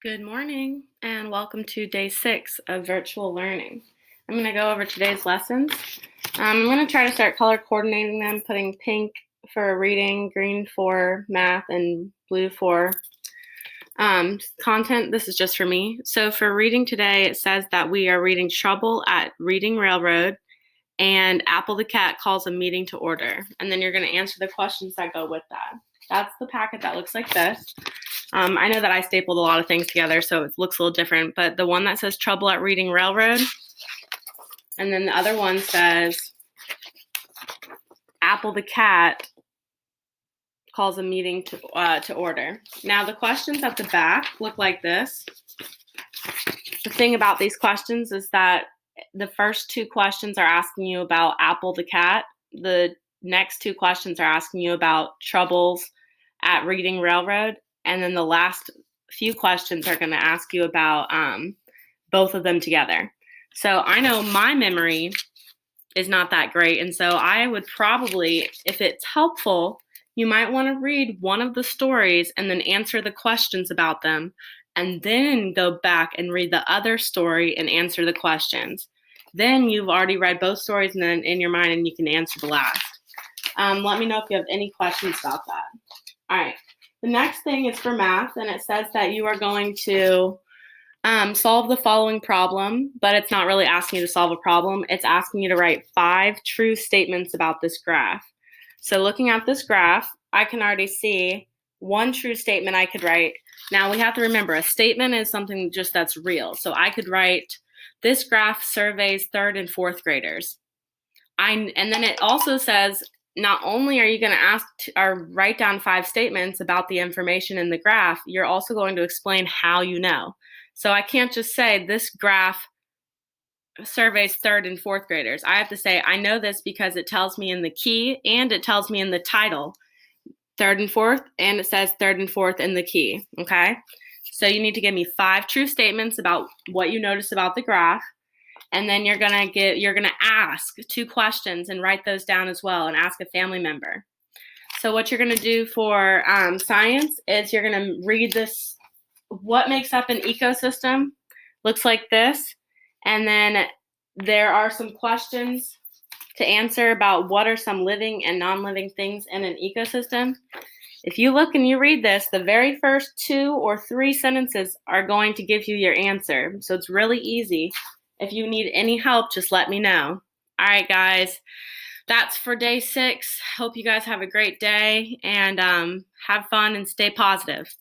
Good morning and welcome to day 6 of virtual learning. I'm going to go over today's lessons. I'm going to try to start color coordinating them, putting pink for reading, green for math, and blue for content. This is just for me. So for reading today, it says that we are reading Trouble at Reading Railroad and Apple the Cat Calls a Meeting to Order. And then you're going to answer the questions that go with that. That's the packet that looks like this. I know that I stapled a lot of things together, so it looks a little different, but the one that says Trouble at Reading Railroad, and then the other one says Apple the Cat Calls a Meeting to order. Now, the questions at the back look like this. The thing about these questions is that the first 2 questions are asking you about Apple the Cat. The next 2 questions are asking you about troubles at Reading Railroad. And then the last few questions are going to ask you about both of them together. So I know my memory is not that great. And so I would probably, if it's helpful, you might want to read one of the stories and then answer the questions about them, and then go back and read the other story and answer the questions. Then you've already read both stories and then in your mind, and you can answer the last. Let me know if you have any questions about that. All right. The next thing is for math, and it says that you are going to solve the following problem, but it's not really asking you to solve a problem. It's asking you to write 5 true statements about this graph. So looking at this graph, I can already see one true statement I could write. Now we have to remember, a statement is something just that's real. So I could write, this graph surveys 3rd and 4th graders. And then it also says, not only are you going to ask or write down 5 statements about the information in the graph, you're also going to explain how you know. So I can't just say this graph surveys 3rd and 4th graders. I have to say, I know this because it tells me in the key and it tells me in the title, 3rd and 4th, and it says 3rd and 4th in the key, okay? So you need to give me 5 true statements about what you notice about the graph. And then you're gonna ask 2 questions and write those down as well, and ask a family member. So what you're gonna do for science is you're gonna read this, what makes up an ecosystem, looks like this. And then there are some questions to answer about what are some living and non-living things in an ecosystem. If you look and you read this, the very first 2 or 3 sentences are going to give you your answer. So it's really easy. If you need any help, just let me know. All right, guys, that's for day 6. Hope you guys have a great day and have fun and stay positive.